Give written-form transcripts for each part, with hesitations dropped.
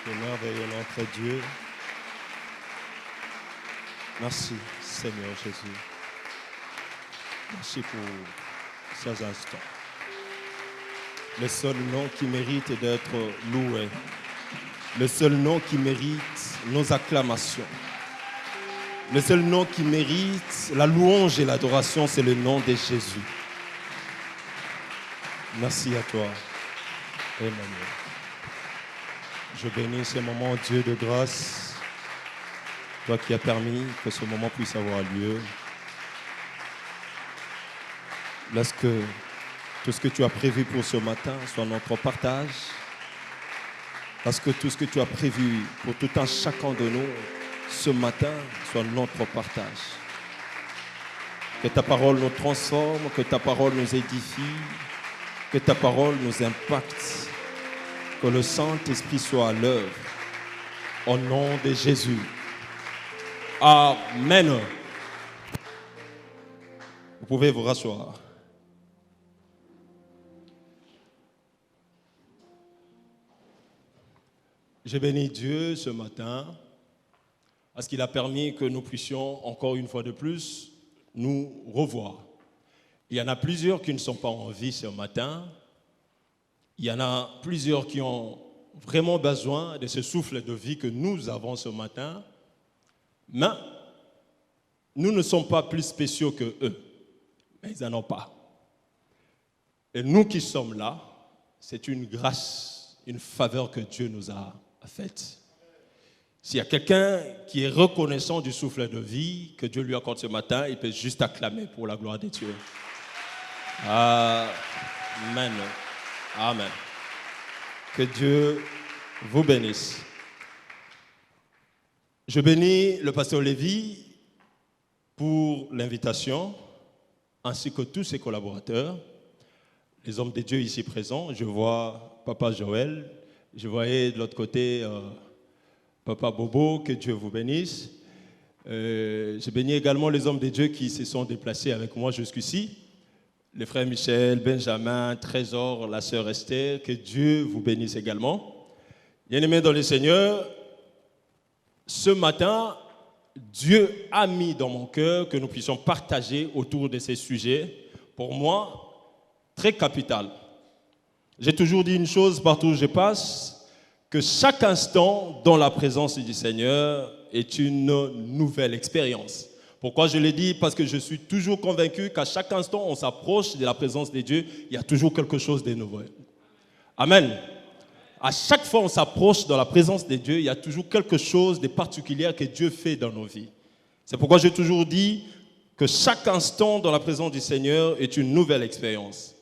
Tu es merveilleux, notre Dieu. Merci, Seigneur Jésus. Merci pour ces instants. Le seul nom qui mérite d'être loué. Le seul nom qui mérite nos acclamations. Le seul nom qui mérite la louange et l'adoration, c'est le nom de Jésus. Merci à toi, Emmanuel. Je bénis ce moment, Dieu de grâce, toi qui as permis que ce moment puisse avoir lieu. Laisse que tout ce que tu as prévu pour ce matin soit notre partage. Parce que tout ce que tu as prévu pour tout un chacun de nous ce matin soit notre partage. Que ta parole nous transforme, que ta parole nous édifie, que ta parole nous impacte. Que le Saint-Esprit soit à l'œuvre. Au nom de Jésus. Amen. Vous pouvez vous rasseoir. Je bénis Dieu ce matin parce qu'il a permis que nous puissions encore une fois de plus nous revoir. Il y en a plusieurs qui ne sont pas en vie ce matin. Il y en a plusieurs qui ont vraiment besoin de ce souffle de vie que nous avons ce matin. Mais nous ne sommes pas plus spéciaux que eux. Mais ils n'en ont pas. Et nous qui sommes là, c'est une grâce, une faveur que Dieu nous a faite. S'il y a quelqu'un qui est reconnaissant du souffle de vie que Dieu lui accorde ce matin, il peut juste acclamer pour la gloire de Dieu. Amen. Amen. Que Dieu vous bénisse. Je bénis le pasteur Lévy pour l'invitation, ainsi que tous ses collaborateurs, les hommes de Dieu ici présents. Je vois Papa Joël, je voyais de l'autre côté Papa Bobo, que Dieu vous bénisse. Je bénis également les hommes de Dieu qui se sont déplacés avec moi jusqu'ici. Les frères Michel, Benjamin, Trésor, la sœur Esther, que Dieu vous bénisse également. Bien-aimés dans le Seigneur, ce matin, Dieu a mis dans mon cœur que nous puissions partager autour de ces sujets, pour moi, très capital. J'ai toujours dit une chose partout où je passe, que chaque instant dans la présence du Seigneur est une nouvelle expérience. Pourquoi je l'ai dit? Parce que je suis toujours convaincu qu'à chaque instant, on s'approche de la présence de Dieu, il y a toujours quelque chose de nouveau. Amen. À chaque fois on s'approche dans la présence de Dieu, il y a toujours quelque chose de particulier que Dieu fait dans nos vies. C'est pourquoi j'ai toujours dit que chaque instant dans la présence du Seigneur est une nouvelle expérience.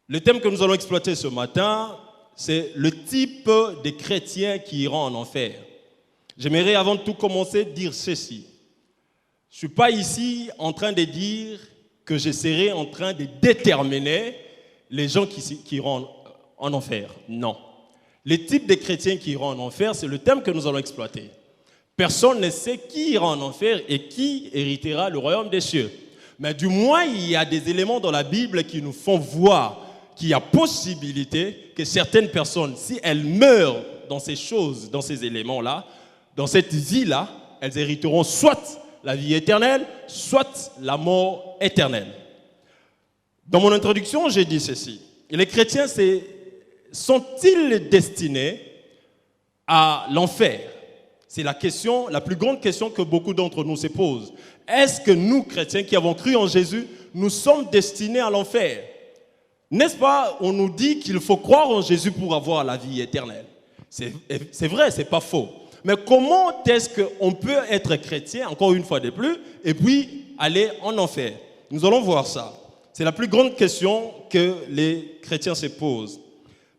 Le thème que nous allons exploiter ce matin, c'est le type de chrétiens qui iront en enfer. J'aimerais avant de tout commencer dire ceci. Je ne suis pas ici en train de dire que je serai en train de déterminer les gens qui iront en enfer. Non. Les types de chrétiens qui iront en enfer, c'est le thème que nous allons exploiter. Personne ne sait qui ira en enfer et qui héritera le royaume des cieux. Mais du moins, il y a des éléments dans la Bible qui nous font voir qu'il y a possibilité que certaines personnes, si elles meurent dans ces choses, dans ces éléments-là, dans cette vie-là, elles hériteront soit la vie éternelle, soit la mort éternelle. Dans mon introduction, j'ai dit ceci. Les chrétiens, sont-ils destinés à l'enfer? C'est la question, la plus grande question que beaucoup d'entre nous se posent. Est-ce que nous, chrétiens qui avons cru en Jésus, nous sommes destinés à l'enfer? N'est-ce pas, on nous dit qu'il faut croire en Jésus pour avoir la vie éternelle. C'est vrai, c'est pas faux. Mais comment est-ce qu'on peut être chrétien, encore une fois de plus, et puis aller en enfer? Nous allons voir ça. C'est la plus grande question que les chrétiens se posent.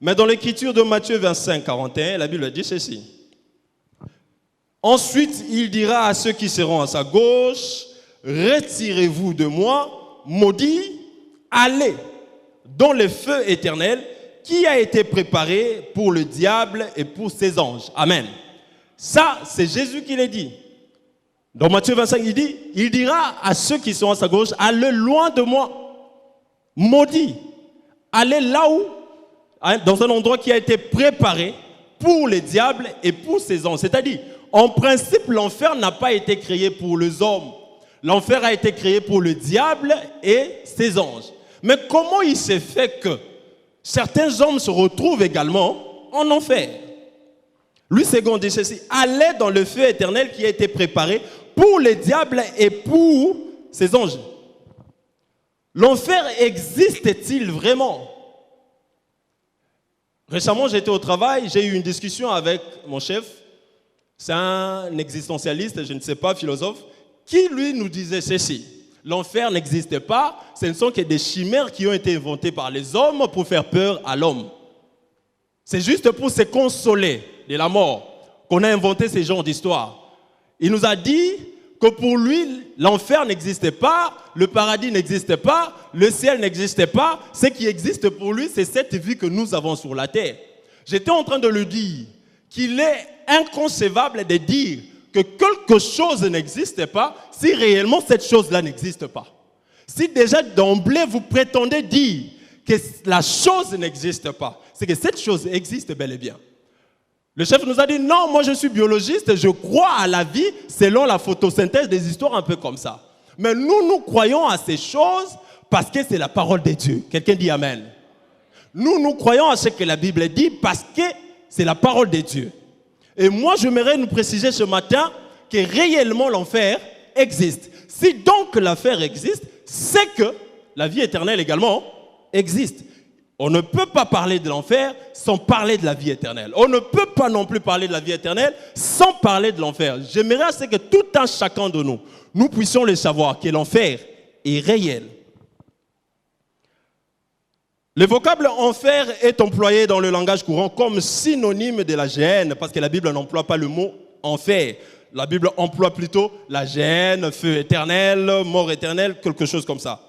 Mais dans l'écriture de Matthieu 25, 41, la Bible dit ceci. Ensuite, il dira à ceux qui seront à sa gauche, retirez-vous de moi, maudits, allez dans le feu éternel qui a été préparé pour le diable et pour ses anges. Amen. Ça, c'est Jésus qui l'a dit. Dans Matthieu 25, il dira à ceux qui sont à sa gauche, allez loin de moi, maudits. Allez là où, dans un endroit qui a été préparé pour les diables et pour ses anges. C'est-à-dire, en principe, l'enfer n'a pas été créé pour les hommes. L'enfer a été créé pour le diable et ses anges. Mais comment il s'est fait que certains hommes se retrouvent également en enfer? Louis II dit ceci: allez dans le feu éternel qui a été préparé pour les diables et pour ses anges. L'enfer existe-t-il vraiment? Récemment, j'étais au travail, j'ai eu une discussion avec mon chef. C'est un existentialiste, je ne sais pas, philosophe, qui lui nous disait ceci: l'enfer n'existe pas, ce ne sont que des chimères qui ont été inventées par les hommes pour faire peur à l'homme. C'est juste pour se consoler de la mort qu'on a inventé ces genres d'histoires. Il nous a dit que pour lui, l'enfer n'existait pas, le paradis n'existait pas, le ciel n'existait pas. Ce qui existe pour lui, c'est cette vie que nous avons sur la terre. J'étais en train de lui dire qu'il est inconcevable de dire que quelque chose n'existe pas si réellement cette chose-là n'existe pas. Si déjà d'emblée vous prétendez dire que la chose n'existe pas, c'est que cette chose existe bel et bien. Le chef nous a dit: non, moi je suis biologiste, je crois à la vie selon la photosynthèse, des histoires un peu comme ça. Mais nous croyons à ces choses parce que c'est la parole de Dieu. Quelqu'un dit Amen. Nous croyons à ce que la Bible dit parce que c'est la parole de Dieu. Et moi, j'aimerais nous préciser ce matin que réellement l'enfer existe. Si donc l'enfer existe, c'est que la vie éternelle également existe. On ne peut pas parler de l'enfer sans parler de la vie éternelle. On ne peut pas non plus parler de la vie éternelle sans parler de l'enfer. J'aimerais que tout un chacun de nous, nous puissions le savoir, que l'enfer est réel. Le vocable enfer est employé dans le langage courant comme synonyme de la géhenne, parce que la Bible n'emploie pas le mot enfer. La Bible emploie plutôt la géhenne, feu éternel, mort éternelle, quelque chose comme ça.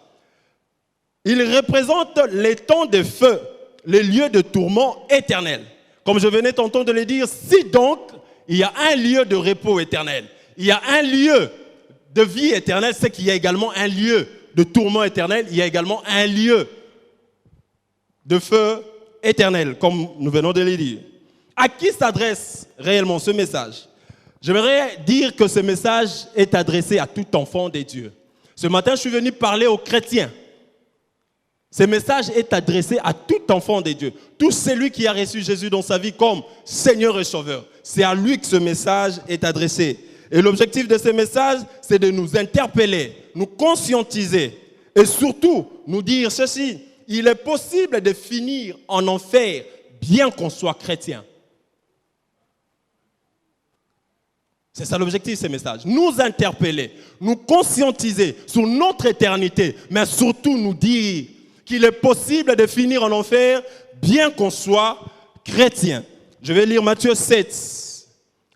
Il représente les temps de feu, les lieux de tourment éternel. Comme je venais tantôt de le dire, si donc il y a un lieu de repos éternel, il y a un lieu de vie éternelle, c'est qu'il y a également un lieu de tourment éternel, il y a également un lieu de feu éternel, comme nous venons de le dire. À qui s'adresse réellement ce message? J'aimerais dire que ce message est adressé à tout enfant de Dieu. Ce matin, je suis venu parler aux chrétiens. Ce message est adressé à tout enfant de Dieu. Tout celui qui a reçu Jésus dans sa vie comme Seigneur et Sauveur. C'est à lui que ce message est adressé. Et l'objectif de ce message, c'est de nous interpeller, nous conscientiser et surtout nous dire ceci: il est possible de finir en enfer bien qu'on soit chrétien. C'est ça l'objectif de ce message. Nous interpeller, nous conscientiser sur notre éternité, mais surtout nous dire qu'il est possible de finir en enfer bien qu'on soit chrétien. Je vais lire Matthieu 7,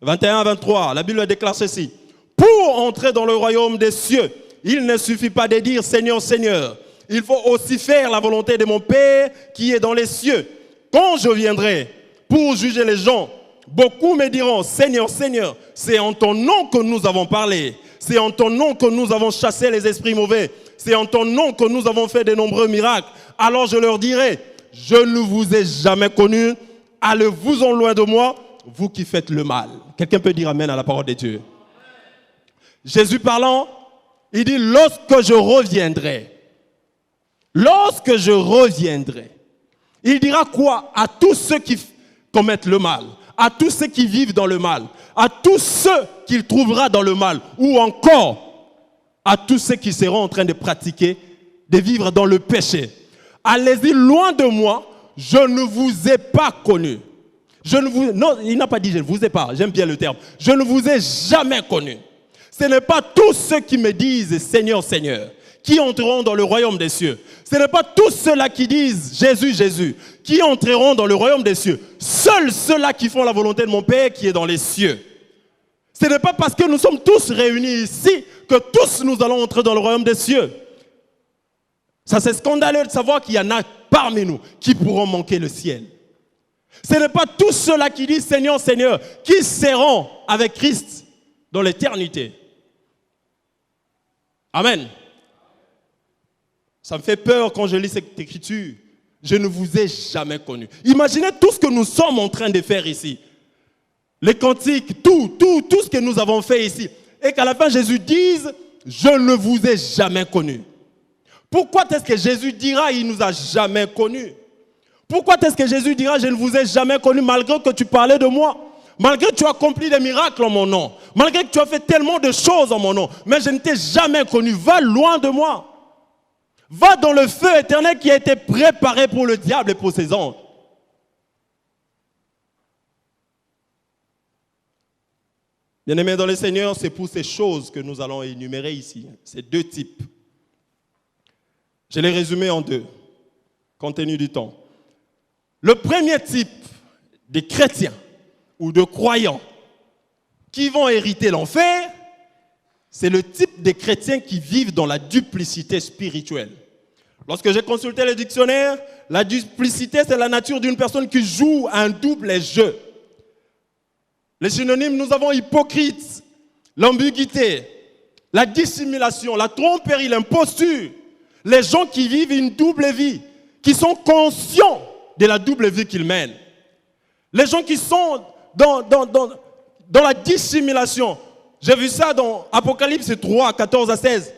21 à 23. La Bible déclare ceci: pour entrer dans le royaume des cieux, il ne suffit pas de dire Seigneur, Seigneur. Il faut aussi faire la volonté de mon Père qui est dans les cieux. Quand je viendrai pour juger les gens, beaucoup me diront Seigneur, Seigneur, c'est en ton nom que nous avons parlé. C'est en ton nom que nous avons chassé les esprits mauvais. C'est en ton nom que nous avons fait de nombreux miracles. Alors je leur dirai: je ne vous ai jamais connus. Allez-vous-en loin de moi, vous qui faites le mal. Quelqu'un peut dire Amen à la parole de Dieu. Jésus parlant, il dit: lorsque je reviendrai, il dira quoi à tous ceux qui commettent le mal, à tous ceux qui vivent dans le mal, à tous ceux qu'il trouvera dans le mal, ou encore à tous ceux qui seront en train de pratiquer, de vivre dans le péché. Allez-y loin de moi, je ne vous ai pas connu. Non, il n'a pas dit je ne vous ai pas, j'aime bien le terme. Je ne vous ai jamais connu. Ce n'est pas tous ceux qui me disent Seigneur, Seigneur, qui entreront dans le royaume des cieux. Ce n'est pas tous ceux-là qui disent Jésus, Jésus, qui entreront dans le royaume des cieux. Seuls ceux-là qui font la volonté de mon Père qui est dans les cieux. Ce n'est pas parce que nous sommes tous réunis ici que tous nous allons entrer dans le royaume des cieux. Ça, c'est scandaleux de savoir qu'il y en a parmi nous qui pourront manquer le ciel. Ce n'est pas tous ceux-là qui disent Seigneur, Seigneur, qui seront avec Christ dans l'éternité. Amen. Ça me fait peur quand je lis cette écriture. je ne vous ai jamais connu. Imaginez tout ce que nous sommes en train de faire ici. Les cantiques, tout ce que nous avons fait ici. Et qu'à la fin, Jésus dise, je ne vous ai jamais connu. Pourquoi est-ce que Jésus dira, il ne nous a jamais connus? Pourquoi est-ce que Jésus dira, je ne vous ai jamais connu malgré que tu parlais de moi? Malgré que tu as accompli des miracles en mon nom. Malgré que tu as fait tellement de choses en mon nom. Mais je ne t'ai jamais connu. Va loin de moi. Va dans le feu éternel qui a été préparé pour le diable et pour ses anges. Bien-aimés dans le Seigneur, c'est pour ces choses que nous allons énumérer ici. Ces deux types. Je les résumé en deux, compte tenu du temps. Le premier type de chrétiens ou de croyants qui vont hériter l'enfer, c'est le type de chrétiens qui vivent dans la duplicité spirituelle. Lorsque j'ai consulté le dictionnaire, la duplicité, c'est la nature d'une personne qui joue un double jeu. Les synonymes, nous avons hypocrite, l'ambiguïté, la dissimulation, la tromperie, l'imposture. Les gens qui vivent une double vie, qui sont conscients de la double vie qu'ils mènent. Les gens qui sont dans la dissimulation. J'ai vu ça dans Apocalypse 3, 14 à 16,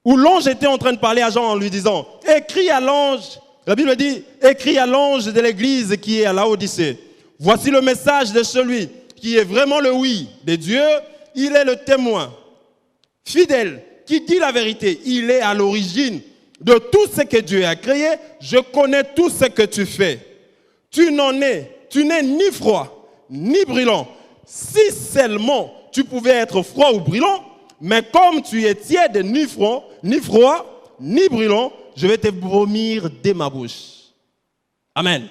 où l'ange était en train de parler à Jean en lui disant, écris à l'ange, la Bible dit, écris à l'ange de l'église qui est à Laodicée. Voici le message de celui qui est vraiment le oui de Dieu. Il est le témoin fidèle qui dit la vérité. Il est à l'origine de tout ce que Dieu a créé. Je connais tout ce que tu fais. Tu n'es ni froid, ni brûlant. Si seulement tu pouvais être froid ou brûlant, mais comme tu es tiède, ni froid, ni brûlant, je vais te vomir de ma bouche. Amen.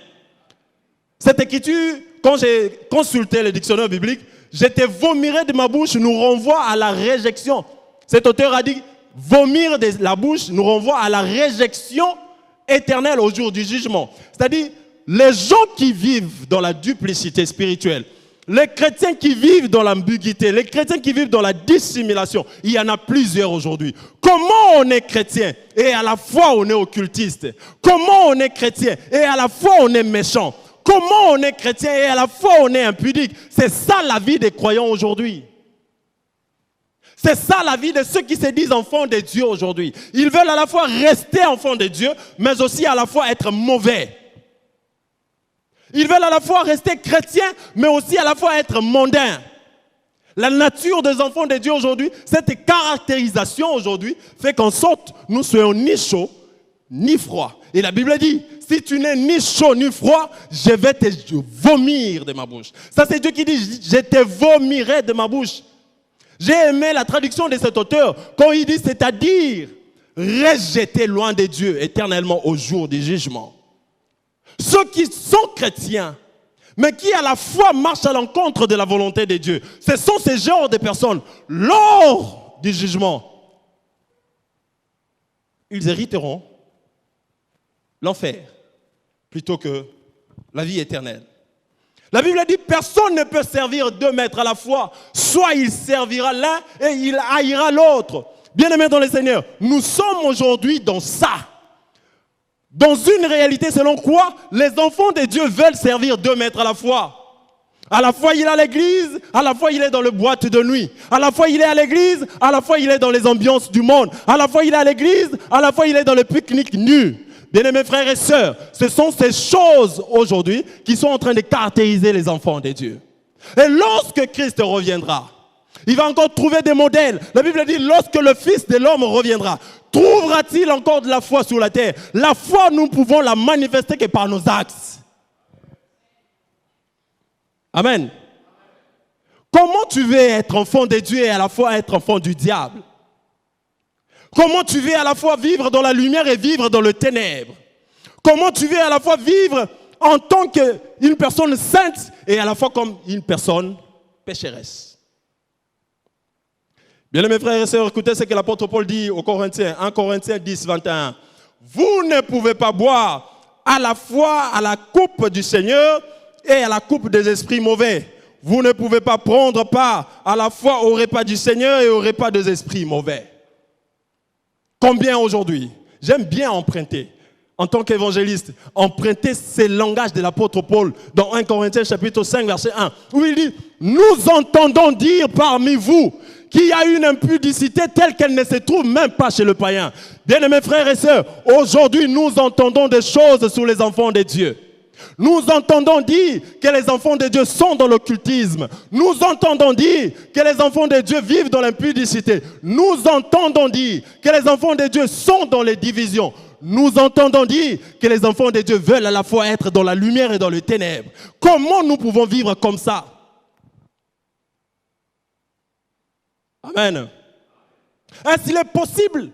Cette écriture, quand j'ai consulté le dictionnaire biblique, je te vomirai de ma bouche nous renvoie à la réjection. Cet auteur a dit, vomir de la bouche nous renvoie à la réjection éternelle au jour du jugement. C'est-à-dire, les gens qui vivent dans la duplicité spirituelle, les chrétiens qui vivent dans l'ambiguïté, les chrétiens qui vivent dans la dissimulation, il y en a plusieurs aujourd'hui. Comment on est chrétien et à la fois on est occultiste? Comment on est chrétien et à la fois on est méchant? Comment on est chrétien et à la fois on est impudique? C'est ça la vie des croyants aujourd'hui. C'est ça la vie de ceux qui se disent enfants de Dieu aujourd'hui. Ils veulent à la fois rester enfants de Dieu, mais aussi à la fois être mauvais. Ils veulent à la fois rester chrétiens, mais aussi à la fois être mondains. La nature des enfants de Dieu aujourd'hui, cette caractérisation aujourd'hui, fait qu'en sorte, nous soyons ni chauds, ni froids. Et la Bible dit, si tu n'es ni chaud ni froid, je vais te vomir de ma bouche. Ça, c'est Dieu qui dit, je te vomirai de ma bouche. J'ai aimé la traduction de cet auteur quand il dit, c'est-à-dire, rejeter loin de Dieu éternellement au jour du jugement. Ceux qui sont chrétiens, mais qui à la fois marchent à l'encontre de la volonté de Dieu, ce sont ces genres de personnes, lors du jugement, ils hériteront l'enfer plutôt que la vie éternelle. La Bible dit, personne ne peut servir deux maîtres à la fois. Soit il servira l'un et il haïra l'autre. Bien-aimés dans le Seigneur, nous sommes aujourd'hui dans ça. Dans une réalité selon quoi les enfants de Dieu veulent servir deux maîtres à la fois. À la fois il est à l'église, à la fois il est dans le boîte de nuit. À la fois il est à l'église, à la fois il est dans les ambiances du monde. À la fois il est à l'église, à la fois il est dans le pique-nique nu. Bien-aimés frères et sœurs, ce sont ces choses aujourd'hui qui sont en train de caractériser les enfants de Dieu. Et lorsque Christ reviendra, il va encore trouver des modèles. La Bible dit, lorsque le Fils de l'homme reviendra, trouvera-t-il encore de la foi sur la terre? La foi, nous pouvons la manifester que par nos actes. Amen. Comment tu veux être enfant de Dieu et à la fois être enfant du diable? Comment tu veux à la fois vivre dans la lumière et vivre dans le ténèbre? Comment tu veux à la fois vivre en tant qu'une personne sainte et à la fois comme une personne pécheresse? Bien mes frères et sœurs, écoutez ce que l'apôtre Paul dit aux Corinthiens, 1 Corinthiens 10, 21. Vous ne pouvez pas boire à la fois à la coupe du Seigneur et à la coupe des esprits mauvais. Vous ne pouvez pas prendre part à la fois au repas du Seigneur et au repas des esprits mauvais. Combien aujourd'hui? J'aime bien emprunter. en tant qu'évangéliste, emprunter ces langages de l'apôtre Paul dans 1 Corinthiens chapitre 5, verset 1, où il dit « Nous entendons dire parmi vous qu'il y a une impudicité telle qu'elle ne se trouve même pas chez le païen. » Bien-aimés frères et sœurs, aujourd'hui nous entendons des choses sur les enfants de Dieu. Nous entendons dire que les enfants de Dieu sont dans l'occultisme. Nous entendons dire que les enfants de Dieu vivent dans l'impudicité. Nous entendons dire que les enfants de Dieu sont dans les divisions. Nous entendons dire que les enfants de Dieu veulent à la fois être dans la lumière et dans les ténèbres. Comment nous pouvons vivre comme ça? Amen. Est-ce qu'il est possible,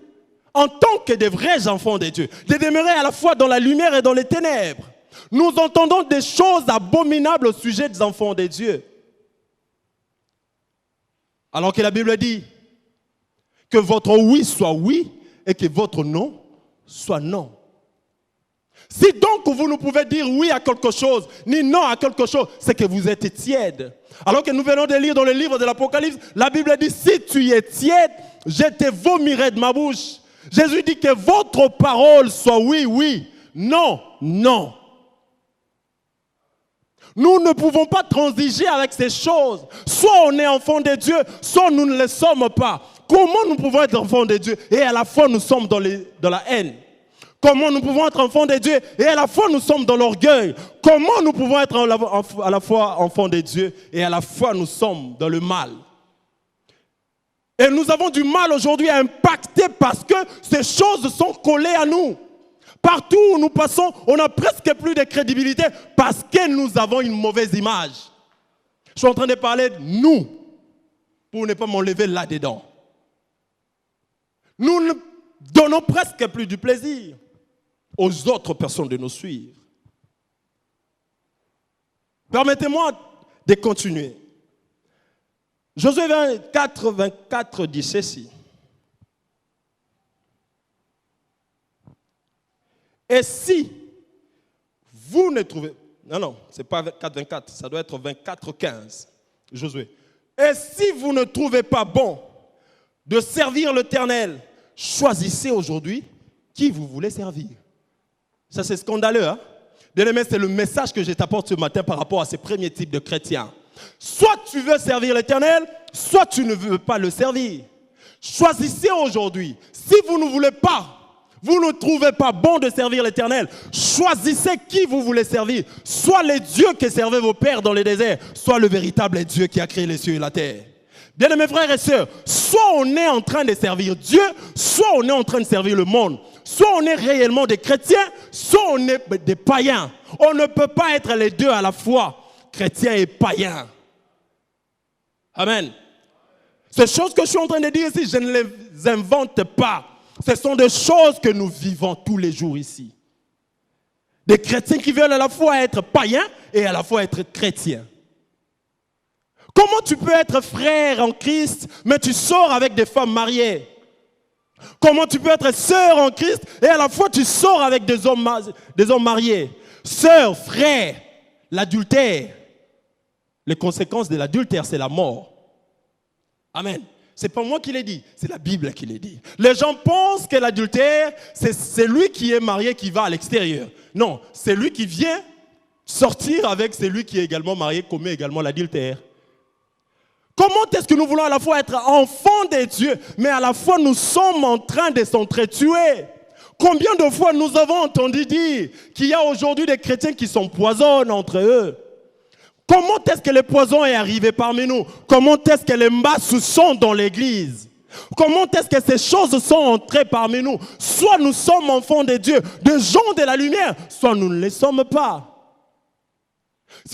en tant que des vrais enfants de Dieu, de demeurer à la fois dans la lumière et dans les ténèbres? Nous entendons des choses abominables au sujet des enfants de Dieu. Alors que la Bible dit que votre oui soit oui et que votre non soit non. Si donc vous ne pouvez dire oui à quelque chose, ni non à quelque chose, c'est que vous êtes tiède. Alors que nous venons de lire dans le livre de l'Apocalypse, la Bible dit, si tu es tiède, je te vomirai de ma bouche. Jésus dit que votre parole soit oui, oui, non, non. Nous ne pouvons pas transiger avec ces choses. Soit on est enfant de Dieu, soit nous ne le sommes pas. Comment nous pouvons être enfants de Dieu et à la fois nous sommes dans la haine? Comment nous pouvons être enfants de Dieu et à la fois nous sommes dans l'orgueil? Comment nous pouvons être à la fois enfants de Dieu et à la fois nous sommes dans le mal? Et nous avons du mal aujourd'hui à impacter parce que ces choses sont collées à nous. Partout où nous passons, on n'a presque plus de crédibilité parce que nous avons une mauvaise image. Je suis en train de parler de nous pour ne pas m'enlever là-dedans. Nous ne donnons presque plus du plaisir aux autres personnes de nous suivre. Permettez-moi de continuer. Josué 24, 24 dit ceci. Et si vous ne trouvez... Non, ce n'est pas 24, 24, ça doit être 24, 15. Josué. Et si vous ne trouvez pas bon de servir l'Éternel, choisissez aujourd'hui qui vous voulez servir. Ça, c'est scandaleux, hein? Bien-aimé, c'est le message que je t'apporte ce matin par rapport à ces premiers types de chrétiens. Soit tu veux servir l'Éternel, soit tu ne veux pas le servir. Choisissez aujourd'hui. Si vous ne voulez pas, vous ne trouvez pas bon de servir l'Éternel, choisissez qui vous voulez servir. Soit les dieux que servaient vos pères dans le désert, soit le véritable Dieu qui a créé les cieux et la terre. Bien mes frères et sœurs, soit on est en train de servir Dieu, soit on est en train de servir le monde. Soit on est réellement des chrétiens, soit on est des païens. On ne peut pas être les deux à la fois, chrétiens et païens. Amen. Ces choses que je suis en train de dire ici, je ne les invente pas. Ce sont des choses que nous vivons tous les jours ici. Des chrétiens qui veulent à la fois être païens et à la fois être chrétiens. Comment tu peux être frère en Christ, mais tu sors avec des femmes mariées? Comment tu peux être sœur en Christ et à la fois tu sors avec des hommes mariés? Sœur, frère, l'adultère. Les conséquences de l'adultère, c'est la mort. Amen. Ce n'est pas moi qui l'ai dit, c'est la Bible qui l'a dit. Les gens pensent que l'adultère, c'est celui qui est marié qui va à l'extérieur. Non, c'est lui qui vient sortir avec celui qui est également marié, commet également l'adultère. Comment est-ce que nous voulons à la fois être enfants de Dieu, mais à la fois nous sommes en train de s'entretuer? Combien de fois nous avons entendu dire qu'il y a aujourd'hui des chrétiens qui s'empoisonnent entre eux? Comment est-ce que le poison est arrivé parmi nous? Comment est-ce que les masses sont dans l'église? Comment est-ce que ces choses sont entrées parmi nous? Soit nous sommes enfants de Dieu, des gens de la lumière, soit nous ne les sommes pas.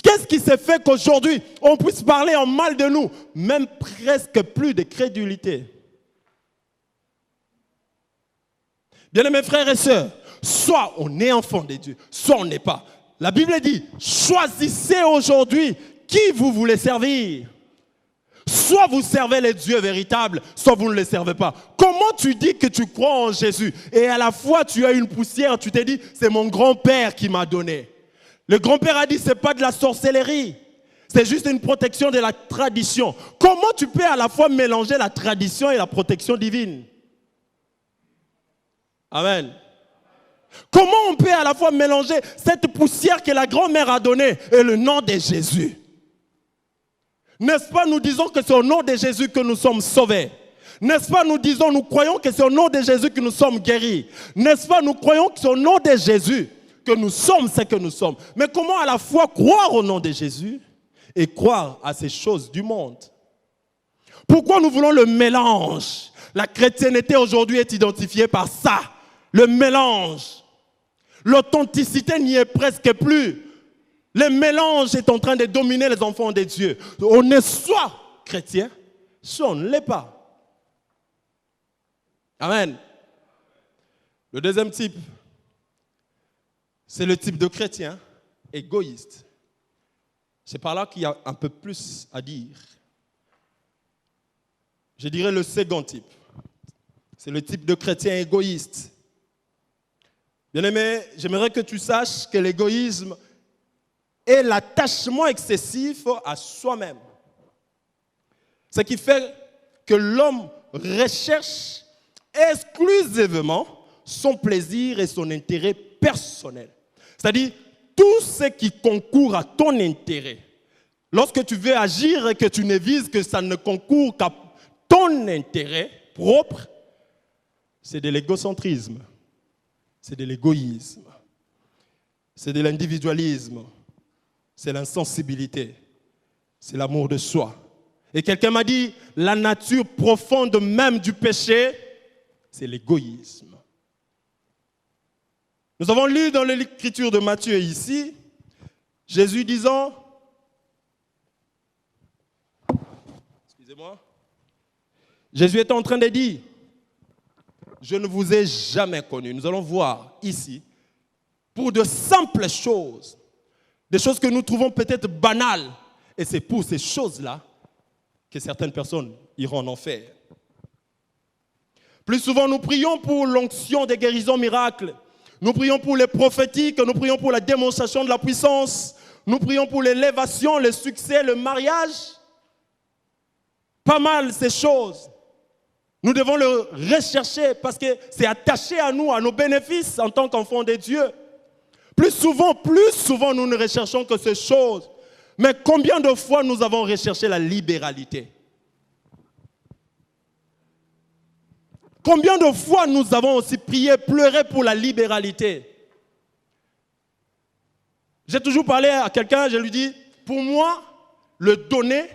Qu'est-ce qui s'est fait qu'aujourd'hui, on puisse parler en mal de nous? Même presque plus de crédulité. Bien mes frères et sœurs, soit on est enfant de Dieu, soit on n'est pas. La Bible dit, choisissez aujourd'hui qui vous voulez servir. Soit vous servez les dieux véritables, soit vous ne les servez pas. Comment tu dis que tu crois en Jésus et à la fois tu as une poussière, tu t'es dit, c'est mon grand-père qui m'a donné. Le grand-père a dit, ce n'est pas de la sorcellerie. C'est juste une protection de la tradition. Comment tu peux à la fois mélanger la tradition et la protection divine? Amen. Comment on peut à la fois mélanger cette poussière que la grand-mère a donnée et le nom de Jésus? N'est-ce pas, nous disons que c'est au nom de Jésus que nous sommes sauvés? N'est-ce pas, nous croyons que c'est au nom de Jésus que nous sommes guéris? N'est-ce pas, nous croyons que c'est au nom de Jésus que nous sommes ce que nous sommes? Mais comment à la fois croire au nom de Jésus et croire à ces choses du monde? Pourquoi nous voulons le mélange? La chrétienté aujourd'hui est identifiée par ça, le mélange. L'authenticité n'y est presque plus. Le mélange est en train de dominer les enfants de Dieu. On est soit chrétien, soit on ne l'est pas. Amen. Le deuxième type, c'est le type de chrétien égoïste. C'est par là qu'il y a un peu plus à dire. Je dirais le second type. C'est le type de chrétien égoïste. Bien-aimé, j'aimerais que tu saches que l'égoïsme est l'attachement excessif à soi-même. Ce qui fait que l'homme recherche exclusivement son plaisir et son intérêt personnel. C'est-à-dire, tout ce qui concourt à ton intérêt. Lorsque tu veux agir et que tu ne vises que ça ne concourt qu'à ton intérêt propre, c'est de l'égocentrisme, c'est de l'égoïsme, c'est de l'individualisme, c'est l'insensibilité, c'est l'amour de soi. Et quelqu'un m'a dit, la nature profonde même du péché, c'est l'égoïsme. Nous avons lu dans l'écriture de Matthieu ici, Jésus disant, Jésus est en train de dire, je ne vous ai jamais connu. Nous allons voir ici, pour de simples choses, des choses que nous trouvons peut-être banales, et c'est pour ces choses-là que certaines personnes iront en enfer. Plus souvent, nous prions pour l'onction des guérisons miracles. Nous prions pour les prophétiques, nous prions pour la démonstration de la puissance. Nous prions pour l'élévation, le succès, le mariage. Pas mal ces choses. Nous devons le rechercher parce que c'est attaché à nous, à nos bénéfices en tant qu'enfants de Dieu. Plus souvent, nous ne recherchons que ces choses. Mais combien de fois nous avons recherché la libéralité? Combien de fois nous avons aussi prié, pleuré pour la libéralité? J'ai toujours parlé à quelqu'un, je lui dis, pour moi, le donner,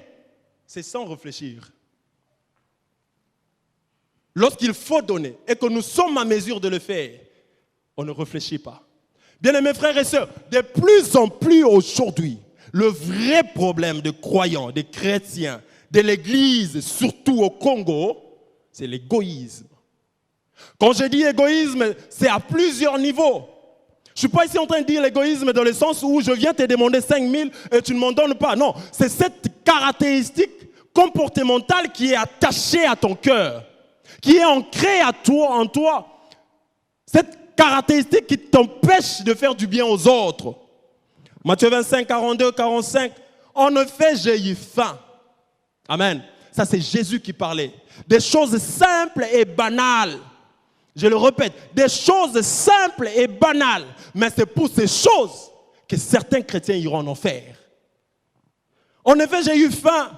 c'est sans réfléchir. Lorsqu'il faut donner et que nous sommes à mesure de le faire, on ne réfléchit pas. Bien-aimés frères et sœurs, de plus en plus aujourd'hui, le vrai problème de croyants, de chrétiens, de l'Église, surtout au Congo, c'est l'égoïsme. Quand je dis égoïsme, c'est à plusieurs niveaux. Je ne suis pas ici en train de dire l'égoïsme dans le sens où je viens te demander 5 000 et tu ne m'en donnes pas. Non, c'est cette caractéristique comportementale qui est attachée à ton cœur, qui est ancrée en toi. Cette caractéristique qui t'empêche de faire du bien aux autres. Matthieu 25, 42, 45. En effet, j'ai eu faim. Amen. Ça, c'est Jésus qui parlait. Des choses simples et banales. Je le répète, des choses simples et banales. Mais c'est pour ces choses que certains chrétiens iront en enfer. En effet, j'ai eu faim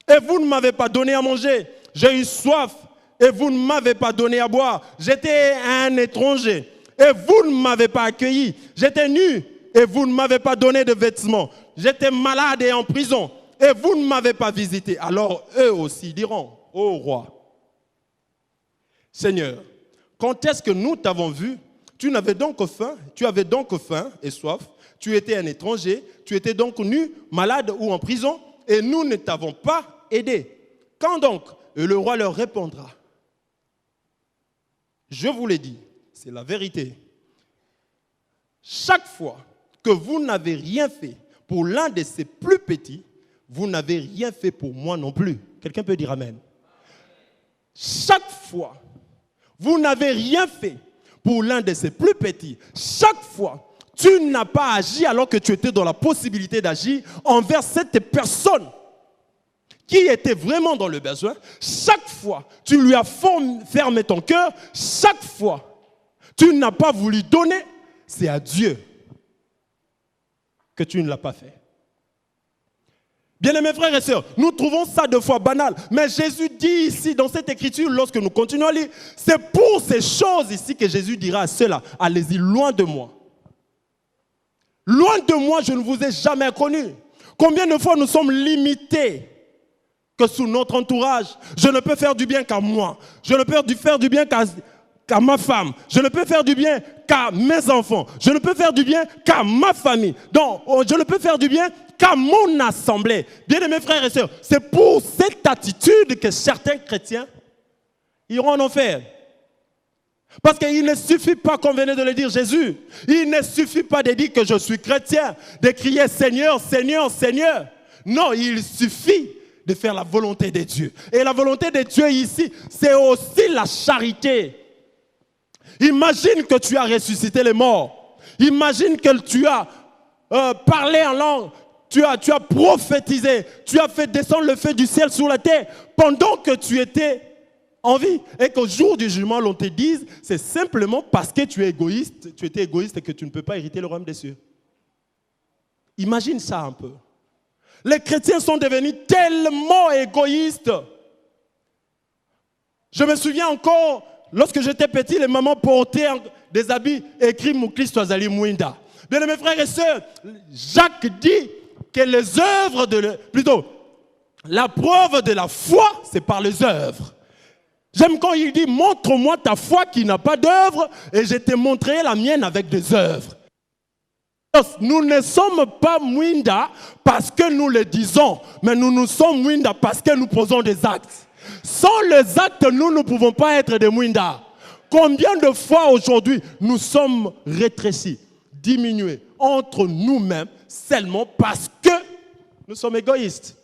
et vous ne m'avez pas donné à manger. J'ai eu soif et vous ne m'avez pas donné à boire. J'étais un étranger et vous ne m'avez pas accueilli. J'étais nu et vous ne m'avez pas donné de vêtements. J'étais malade et en prison et vous ne m'avez pas visité. Alors eux aussi diront, ô roi, Seigneur, quand est-ce que nous t'avons vu? Tu avais donc faim et soif, tu étais un étranger, tu étais donc nu, malade ou en prison, et nous ne t'avons pas aidé. Quand donc? Et le roi leur répondra, je vous l'ai dit, c'est la vérité. Chaque fois que vous n'avez rien fait pour l'un de ces plus petits, vous n'avez rien fait pour moi non plus. Quelqu'un peut dire amen. Chaque fois, vous n'avez rien fait pour l'un de ces plus petits. Chaque fois, tu n'as pas agi alors que tu étais dans la possibilité d'agir envers cette personne qui était vraiment dans le besoin. Chaque fois, tu lui as fermé ton cœur. Chaque fois, tu n'as pas voulu donner, c'est à Dieu que tu ne l'as pas fait. Bien-aimés frères et sœurs, nous trouvons ça de fois banal, mais Jésus dit ici dans cette écriture, lorsque nous continuons à lire, c'est pour ces choses ici que Jésus dira à ceux-là, allez-y loin de moi. Loin de moi, je ne vous ai jamais connu. Combien de fois nous sommes limités que sous notre entourage, je ne peux faire du bien qu'à moi, je ne peux faire du bien qu'à ma femme, je ne peux faire du bien qu'à mes enfants, je ne peux faire du bien qu'à ma famille, donc je ne peux faire du bien qu'à mon assemblée. Bien-aimés frères et sœurs, c'est pour cette attitude que certains chrétiens iront en enfer. Parce qu'il ne suffit pas, comme venait de le dire Jésus, il ne suffit pas de dire que je suis chrétien, de crier Seigneur, Seigneur, Seigneur. Non, il suffit de faire la volonté de Dieu. Et la volonté de Dieu ici, c'est aussi la charité. Imagine que tu as ressuscité les morts. Imagine que tu as parlé en langue. Tu as prophétisé. Tu as fait descendre le feu du ciel sur la terre pendant que tu étais en vie. Et qu'au jour du jugement, l'on te dise, c'est simplement parce que tu es égoïste, tu étais égoïste et que tu ne peux pas hériter le royaume des cieux. Imagine ça un peu. Les chrétiens sont devenus tellement égoïstes. Je me souviens encore, lorsque j'étais petit, les mamans portaient des habits écrits Mouklis Toazali Mouinda. Bien mes frères et sœurs, Jacques dit que les œuvres plutôt, la preuve de la foi, c'est par les œuvres. J'aime quand il dit, montre-moi ta foi qui n'a pas d'œuvre et je te montrerai la mienne avec des œuvres. Nous ne sommes pas Mwinda parce que nous le disons, mais nous sommes Mwinda parce que nous posons des actes. Sans les actes, nous ne pouvons pas être des Mwinda. Combien de fois aujourd'hui nous sommes rétrécis, diminués entre nous-mêmes seulement parce que nous sommes égoïstes.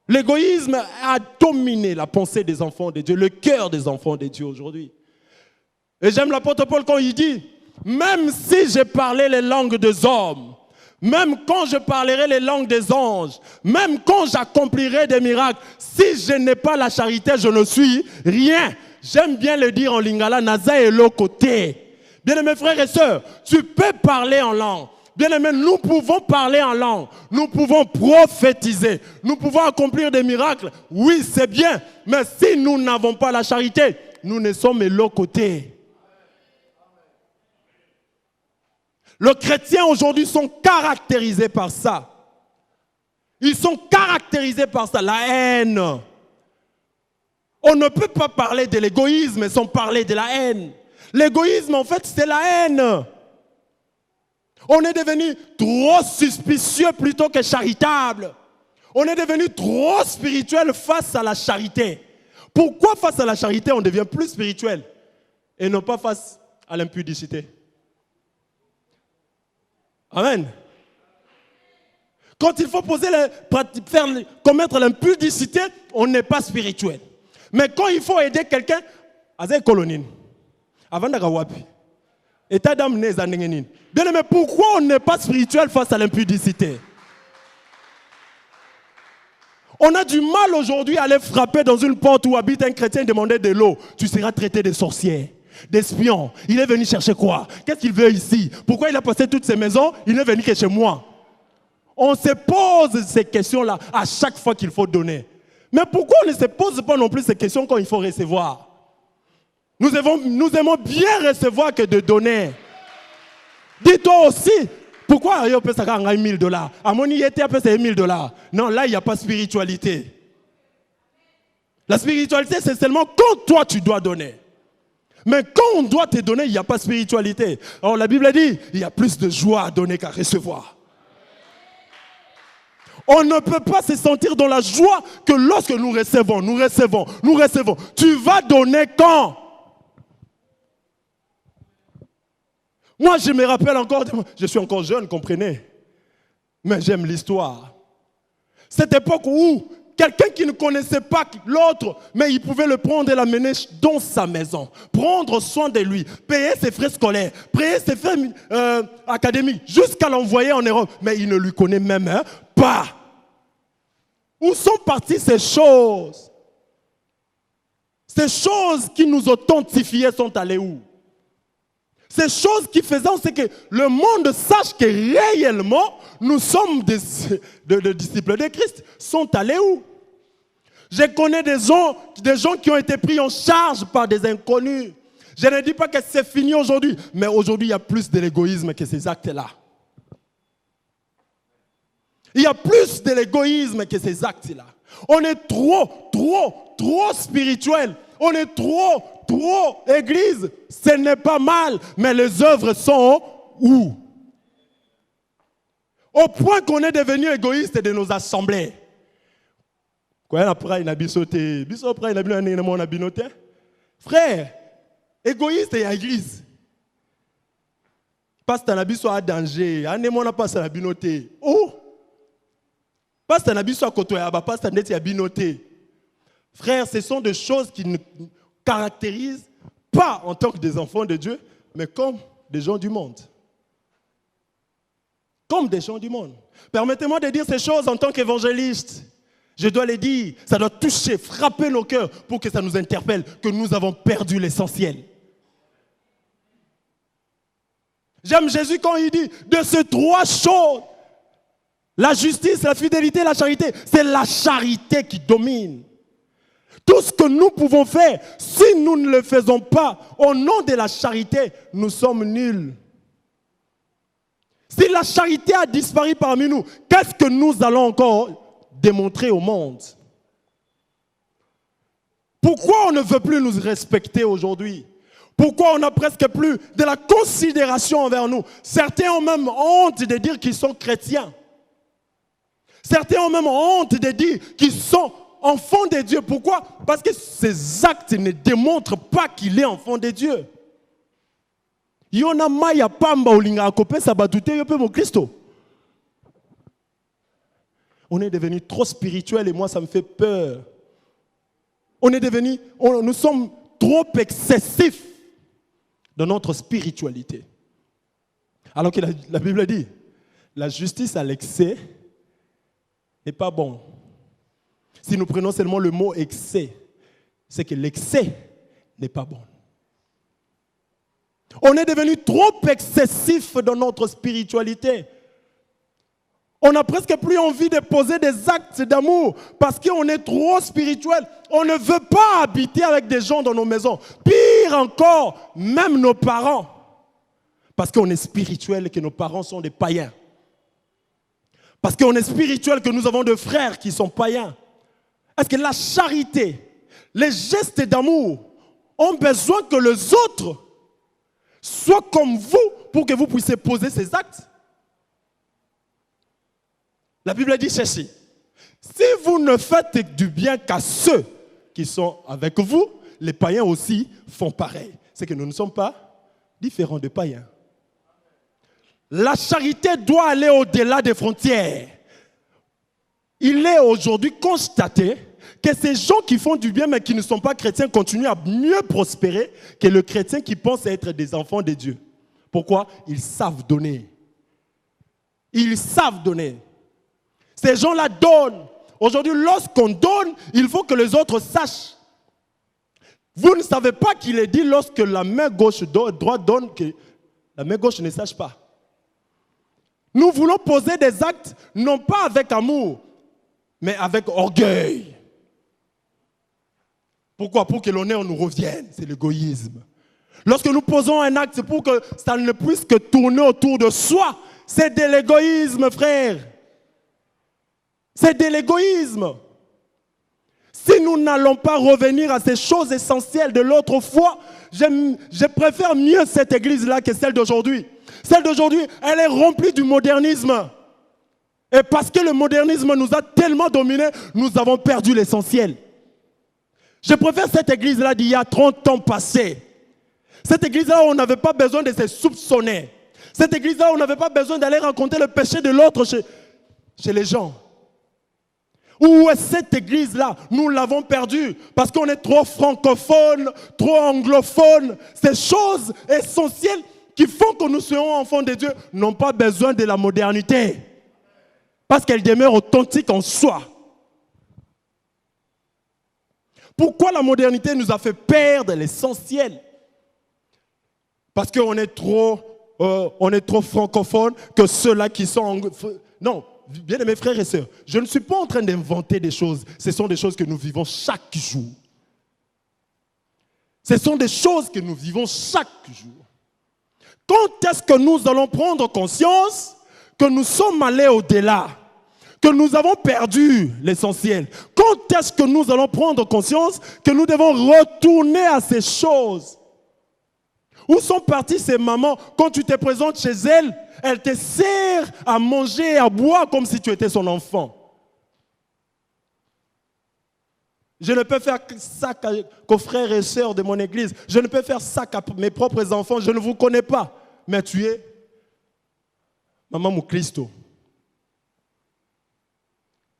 L'égoïsme a dominé la pensée des enfants de Dieu, le cœur des enfants de Dieu aujourd'hui. Et j'aime l'apôtre Paul quand il dit, même si je parlais les langues des hommes, même quand je parlerai les langues des anges, même quand j'accomplirai des miracles, si je n'ai pas la charité, je ne suis rien. J'aime bien le dire en lingala, naza et l'autre côté. Bien mes frères et sœurs, tu peux parler en langue. Bien aimé, nous pouvons parler en langue, nous pouvons prophétiser, nous pouvons accomplir des miracles. Oui, c'est bien, mais si nous n'avons pas la charité, nous ne sommes de l'autre côté. Les chrétiens aujourd'hui sont caractérisés par ça. Ils sont caractérisés par ça, la haine. On ne peut pas parler de l'égoïsme sans parler de la haine. L'égoïsme, en fait, c'est la haine. On est devenu trop suspicieux plutôt que charitable. On est devenu trop spirituel face à la charité. Pourquoi face à la charité, on devient plus spirituel et non pas face à l'impudicité? Amen. Quand il faut commettre l'impudicité, on n'est pas spirituel. Mais quand il faut aider quelqu'un, avec colonine, avant d'agawapi, état d'âme n'est pas. Bien aimé, pourquoi on n'est pas spirituel face à l'impudicité? On a du mal aujourd'hui à aller frapper dans une porte où habite un chrétien et demander de l'eau. Tu seras traité de sorcier, d'espion. Il est venu chercher quoi? Qu'est-ce qu'il veut ici? Pourquoi il a passé toutes ces maisons? Il n'est venu que chez moi. On se pose ces questions-là à chaque fois qu'il faut donner. Mais pourquoi on ne se pose pas non plus ces questions quand il faut recevoir? Nous aimons bien recevoir que de donner. Dis-toi aussi, pourquoi on peut s'acheter $1000? À mon IET, on peut s'acheter $1000. Non, là, il n'y a pas de spiritualité. La spiritualité, c'est seulement quand toi, tu dois donner. Mais quand on doit te donner, il n'y a pas de spiritualité. Alors, la Bible dit, il y a plus de joie à donner qu'à recevoir. On ne peut pas se sentir dans la joie que lorsque nous recevons, nous recevons, nous recevons. Tu vas donner quand? Moi, je me rappelle encore, je suis encore jeune, comprenez. Mais j'aime l'histoire. Cette époque où quelqu'un qui ne connaissait pas l'autre, mais il pouvait le prendre et l'amener dans sa maison. Prendre soin de lui, payer ses frais scolaires, payer ses frais académiques, jusqu'à l'envoyer en Europe. Mais il ne lui connaît même pas. Où sont parties ces choses? Ces choses qui nous authentifiaient sont allées où? Ces choses qui faisaient c'est que le monde sache que réellement nous sommes des disciples de Christ sont allées où? Je connais des gens qui ont été pris en charge par des inconnus. Je ne dis pas que c'est fini aujourd'hui, mais aujourd'hui il y a plus de l'égoïsme que ces actes-là. Il y a plus de l'égoïsme que ces actes-là. On est trop spirituel. On est trop église. Ce n'est pas mal, mais les œuvres sont où? Au point qu'on est devenu égoïste de nos assemblées. Frère, égoïste et église. Pasteur Nabiso a danger. Anemona pasteur Nabinoté. Oh! Pasteur Nabiso a kotoya, pasteur Neti a binoté. Frère, ce sont des choses qui ne caractérisent pas en tant que des enfants de Dieu, mais comme des gens du monde. Comme des gens du monde. Permettez-moi de dire ces choses en tant qu'évangéliste. Je dois les dire, ça doit toucher, frapper nos cœurs pour que ça nous interpelle, que nous avons perdu l'essentiel. J'aime Jésus quand il dit, de ces trois choses, la justice, la fidélité, la charité, c'est la charité qui domine. Tout ce que nous pouvons faire, si nous ne le faisons pas au nom de la charité, nous sommes nuls. Si la charité a disparu parmi nous, qu'est-ce que nous allons encore démontrer au monde? Pourquoi on ne veut plus nous respecter aujourd'hui? Pourquoi on n'a presque plus de la considération envers nous? Certains ont même honte de dire qu'ils sont chrétiens. Certains ont même honte de dire qu'ils sont enfants de Dieu. Pourquoi? Parce que ces actes ne démontrent pas qu'il est enfant de Dieu. Yona maya pamba olinga akope sabadute yope mon Christo. On est devenu trop spirituel et moi ça me fait peur. Nous sommes trop excessifs dans notre spiritualité. Alors que la Bible dit, la justice à l'excès n'est pas bon. Si nous prenons seulement le mot excès, c'est que l'excès n'est pas bon. On est devenu trop excessif dans notre spiritualité. On n'a presque plus envie de poser des actes d'amour parce qu'on est trop spirituel. On ne veut pas habiter avec des gens dans nos maisons. Pire encore, même nos parents. Parce qu'on est spirituel et que nos parents sont des païens. Parce qu'on est spirituel que nous avons des frères qui sont païens. Est-ce que la charité, les gestes d'amour ont besoin que les autres soient comme vous pour que vous puissiez poser ces actes? La Bible dit ceci. Si vous ne faites du bien qu'à ceux qui sont avec vous, les païens aussi font pareil. C'est que nous ne sommes pas différents des païens. La charité doit aller au-delà des frontières. Il est aujourd'hui constaté que ces gens qui font du bien mais qui ne sont pas chrétiens continuent à mieux prospérer que le chrétien qui pense être des enfants de Dieu. Pourquoi? Ils savent donner. Ils savent donner. Ces gens-là donnent. Aujourd'hui, lorsqu'on donne, il faut que les autres sachent. Vous ne savez pas qu'il est dit lorsque la main gauche droite donne que la main gauche ne sache pas. Nous voulons poser des actes non pas avec amour, mais avec orgueil. Pourquoi? Pour que l'honneur nous revienne. C'est l'égoïsme. Lorsque nous posons un acte, c'est pour que ça ne puisse que tourner autour de soi. C'est de l'égoïsme, frère. C'est de l'égoïsme. Si nous n'allons pas revenir à ces choses essentielles de l'autre fois, je préfère mieux cette église-là que celle d'aujourd'hui. Celle d'aujourd'hui, elle est remplie du modernisme. Et parce que le modernisme nous a tellement dominés, nous avons perdu l'essentiel. Je préfère cette église-là d'il y a 30 ans passés. Cette église-là, on n'avait pas besoin de se soupçonner. Cette église-là, on n'avait pas besoin d'aller raconter le péché de l'autre chez les gens. Où est cette église-là? Nous l'avons perdue parce qu'on est trop francophone, trop anglophone. Ces choses essentielles qui font que nous soyons enfants de Dieu n'ont pas besoin de la modernité. Parce qu'elles demeurent authentiques en soi. Pourquoi la modernité nous a fait perdre l'essentiel? Parce qu'on est trop francophone que ceux-là qui sont... Non, bien mes frères et sœurs, je ne suis pas en train d'inventer des choses. Ce sont des choses que nous vivons chaque jour. Ce sont des choses que nous vivons chaque jour. Quand est-ce que nous allons prendre conscience que nous sommes allés au-delà, que nous avons perdu l'essentiel? Quand est-ce que nous allons prendre conscience que nous devons retourner à ces choses? Où sont parties ces mamans? Quand tu te présentes chez elles, elles te servent à manger et à boire comme si tu étais son enfant. Je ne peux faire ça qu'aux frères et sœurs de mon église. Je ne peux faire ça qu'à mes propres enfants. Je ne vous connais pas. Mais tu es Maman Mukristo.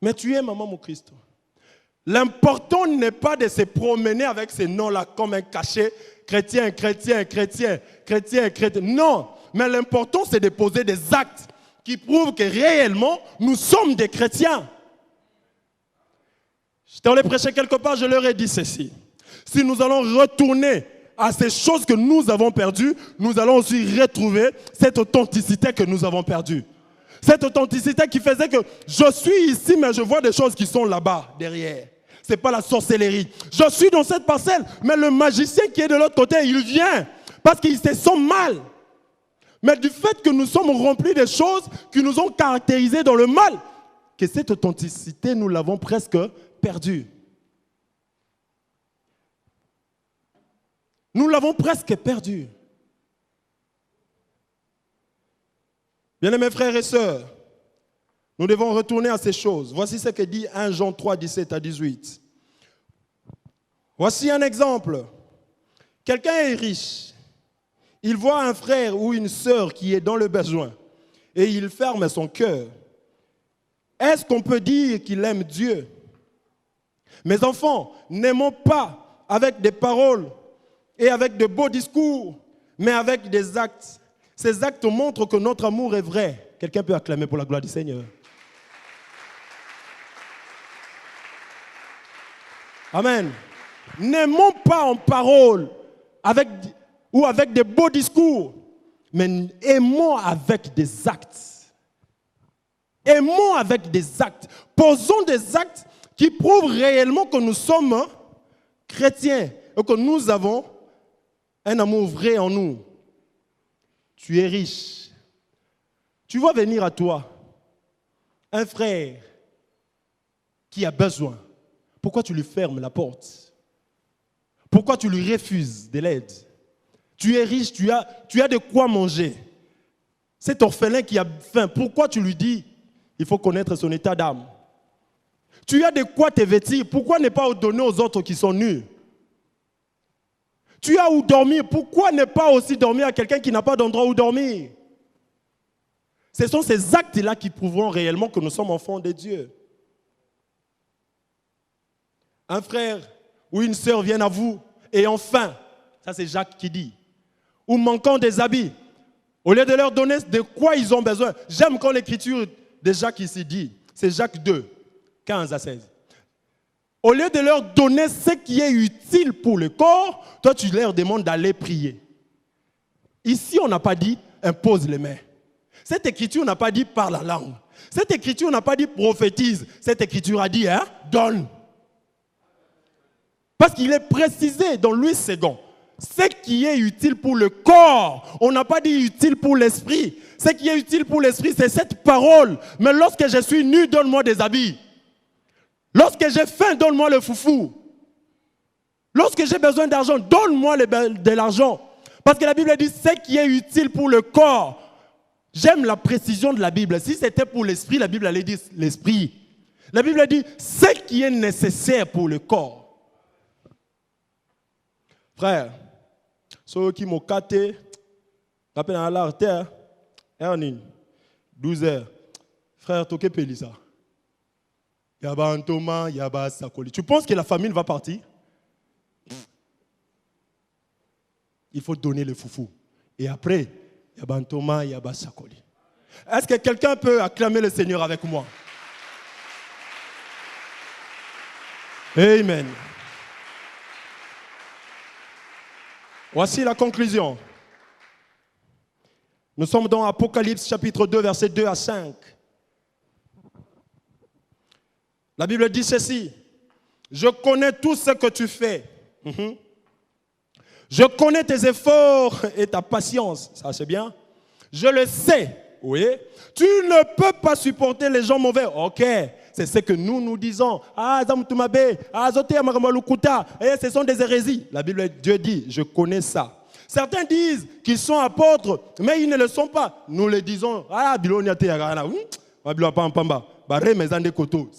Mais tu es Maman Mukristo. L'important n'est pas de se promener avec ces noms-là comme un cachet. Chrétien, chrétien, chrétien, chrétien, chrétien. Non, mais l'important c'est de poser des actes qui prouvent que réellement nous sommes des chrétiens. Je t'en ai prêché quelque part, je leur ai dit ceci. Si nous allons retourner à ces choses que nous avons perdues, nous allons aussi retrouver cette authenticité que nous avons perdue. Cette authenticité qui faisait que je suis ici, mais je vois des choses qui sont là-bas, derrière. Ce n'est pas la sorcellerie. Je suis dans cette parcelle, mais le magicien qui est de l'autre côté, il vient parce qu'il se sent mal. Mais du fait que nous sommes remplis de choses qui nous ont caractérisés dans le mal, que cette authenticité, nous l'avons presque perdue. Nous l'avons presque perdue. Bien-aimés frères et sœurs, nous devons retourner à ces choses. Voici ce que dit 1 Jean 3, 17 à 18. Voici un exemple. Quelqu'un est riche. Il voit un frère ou une sœur qui est dans le besoin et il ferme son cœur. Est-ce qu'on peut dire qu'il aime Dieu? Mes enfants, n'aimons pas avec des paroles et avec de beaux discours, mais avec des actes. Ces actes montrent que notre amour est vrai. Quelqu'un peut acclamer pour la gloire du Seigneur. Amen. N'aimons pas en parole ou avec des beaux discours, mais aimons avec des actes. Aimons avec des actes. Posons des actes qui prouvent réellement que nous sommes chrétiens et que nous avons un amour vrai en nous. Tu es riche. Tu vois venir à toi un frère qui a besoin. Pourquoi tu lui fermes la porte? Pourquoi tu lui refuses de l'aide? Tu es riche, tu as de quoi manger. Cet orphelin qui a faim, pourquoi tu lui dis? Il faut connaître son état d'âme. Tu as de quoi te vêtir, pourquoi ne pas donner aux autres qui sont nus? Tu as où dormir, pourquoi ne pas aussi dormir à quelqu'un qui n'a pas d'endroit où dormir? Ce sont ces actes-là qui prouveront réellement que nous sommes enfants de Dieu. Un frère ou une sœur viennent à vous et enfin, ça c'est Jacques qui dit, ou manquant des habits, au lieu de leur donner de quoi ils ont besoin. J'aime quand l'écriture de Jacques ici dit, c'est Jacques 2, 15 à 16. Au lieu de leur donner ce qui est utile pour le corps, toi tu leur demandes d'aller prier. Ici on n'a pas dit impose les mains. Cette écriture n'a pas dit parle la langue. Cette écriture n'a pas dit prophétise. Cette écriture a dit donne. Parce qu'il est précisé dans Louis II, ce qui est utile pour le corps, on n'a pas dit utile pour l'esprit. Ce qui est utile pour l'esprit, c'est cette parole. Mais lorsque je suis nu, donne-moi des habits. Lorsque j'ai faim, donne-moi le foufou. Lorsque j'ai besoin d'argent, donne-moi de l'argent. Parce que la Bible dit ce qui est utile pour le corps. J'aime la précision de la Bible. Si c'était pour l'esprit, la Bible allait dire l'esprit. La Bible dit ce qui est nécessaire pour le corps. Frère, ceux qui m'ont caté, rappelez à l'artère, 12 heures. Frère, toquez Pélissa. Yaba Antoma, Yaba Sakoli. Tu penses que la famille va partir? Il faut donner le foufou. Et après, Yaba Antoma, Yaba Sakoli. Est-ce que quelqu'un peut acclamer le Seigneur avec moi? Amen. Voici la conclusion. Nous sommes dans Apocalypse chapitre 2, versets 2 à 5. La Bible dit ceci. Je connais tout ce que tu fais. Je connais tes efforts et ta patience. Ça, c'est bien. Je le sais. Oui. Tu ne peux pas supporter les gens mauvais. Ok. C'est ce que nous disons. Ah, Zamtumabe. Ah, Zoté Amaramalukuta. Et ce sont des hérésies. La Bible, Dieu dit, je connais ça. Certains disent qu'ils sont apôtres, mais ils ne le sont pas. Nous le disons. Ah, Biloniate Yagana.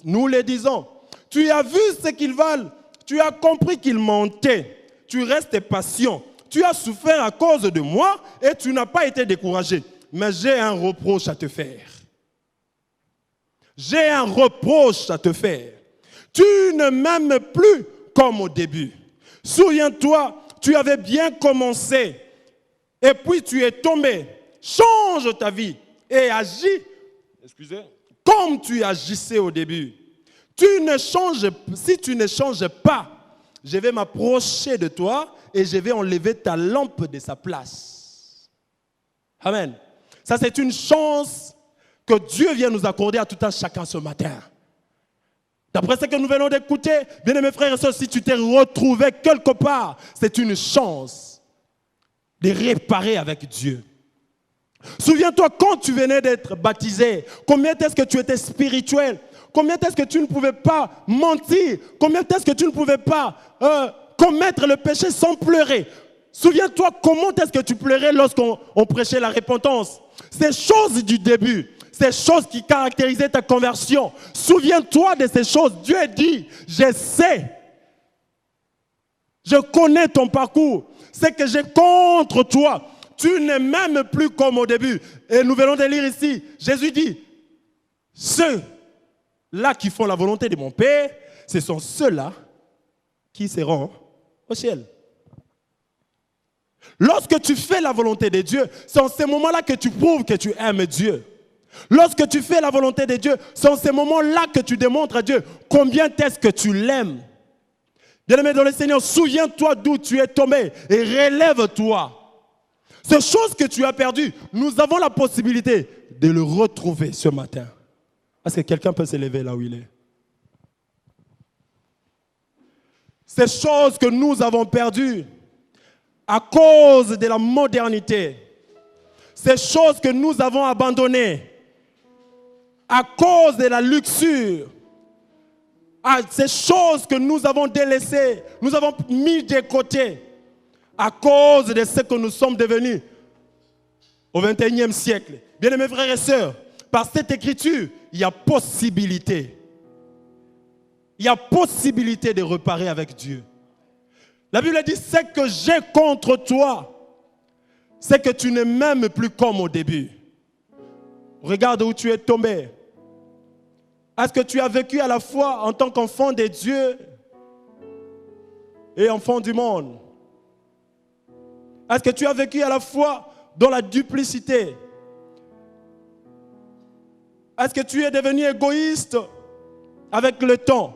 Nous le disons. Tu as vu ce qu'ils valent. Tu as compris qu'ils mentaient. Tu restes patient. Tu as souffert à cause de moi et tu n'as pas été découragé. Mais j'ai un reproche à te faire. J'ai un reproche à te faire. Tu ne m'aimes plus comme au début. Souviens-toi, tu avais bien commencé et puis tu es tombé. Change ta vie et agis comme tu agissais au début. Si tu ne changes pas, je vais m'approcher de toi et je vais enlever ta lampe de sa place. Amen. Ça, c'est une chance que Dieu vient nous accorder à tout un chacun ce matin. D'après ce que nous venons d'écouter, bien-aimés frères et sœurs, si tu t'es retrouvé quelque part, c'est une chance de réparer avec Dieu. Souviens-toi, quand tu venais d'être baptisé, combien est-ce que tu étais spirituel? Combien est-ce que tu ne pouvais pas mentir? Combien est-ce que tu ne pouvais pas commettre le péché sans pleurer? Souviens-toi comment est-ce que tu pleurais lorsqu'on prêchait la repentance. Ces choses du début, ces choses qui caractérisaient ta conversion. Souviens-toi de ces choses. Dieu dit, je sais. Je connais ton parcours. C'est que j'ai contre toi. Tu ne m'aimes plus comme au début. Et nous venons de lire ici. Jésus dit, ceux-là qui font la volonté de mon Père, ce sont ceux-là qui seront au ciel. Lorsque tu fais la volonté de Dieu, c'est en ces moments-là que tu prouves que tu aimes Dieu. Lorsque tu fais la volonté de Dieu, c'est en ces moments-là que tu démontres à Dieu combien est-ce que tu l'aimes. Bien-aimé dans le Seigneur, souviens-toi d'où tu es tombé et relève-toi. Ces choses que tu as perdues, nous avons la possibilité de le retrouver ce matin. Est-ce que quelqu'un peut se lever là où il est? Ces choses que nous avons perdues à cause de la modernité, ces choses que nous avons abandonnées à cause de la luxure, ces choses que nous avons délaissées, nous avons mis de côté à cause de ce que nous sommes devenus au XXIe siècle. Bien-aimés frères et sœurs, par cette écriture, il y a possibilité. Il y a possibilité de réparer avec Dieu. La Bible dit, ce que j'ai contre toi, c'est que tu ne m'aimes plus comme au début. Regarde où tu es tombé. Est-ce que tu as vécu à la fois en tant qu'enfant de Dieu et enfant du monde? Est-ce que tu as vécu à la fois dans la duplicité? Est-ce que tu es devenu égoïste avec le temps?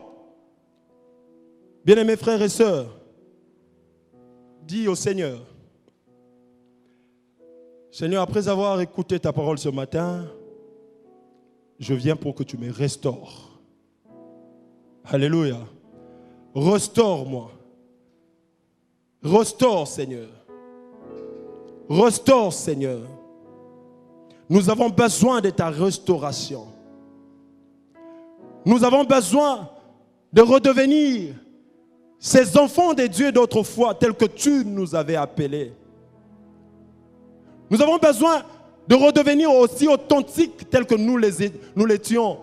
Bien-aimés frères et sœurs, dis au Seigneur, Seigneur, après avoir écouté ta parole ce matin, je viens pour que tu me restaures. Alléluia. Restaure-moi. Restaure, Seigneur. Restaure, Seigneur. Nous avons besoin de ta restauration. Nous avons besoin de redevenir ces enfants de Dieu d'autrefois, tels que tu nous avais appelés. Nous avons besoin de redevenir aussi authentiques, tels que nous l'étions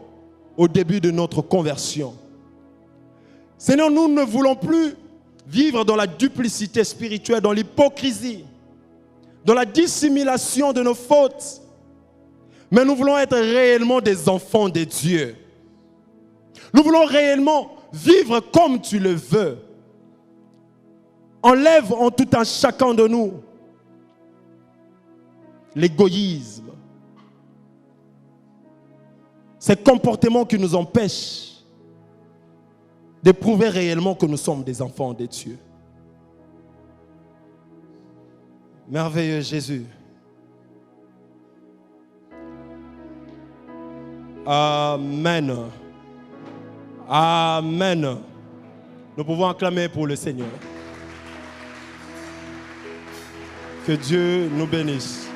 au début de notre conversion. Seigneur, nous ne voulons plus vivre dans la duplicité spirituelle, dans l'hypocrisie, dans la dissimulation de nos fautes. Mais nous voulons être réellement des enfants de Dieu. Nous voulons réellement vivre comme tu le veux. Enlève en tout un chacun de nous l'égoïsme, ces comportements qui nous empêchent de prouver réellement que nous sommes des enfants de Dieu. Merveilleux Jésus. Amen. Amen. Nous pouvons acclamer pour le Seigneur. Que Dieu nous bénisse.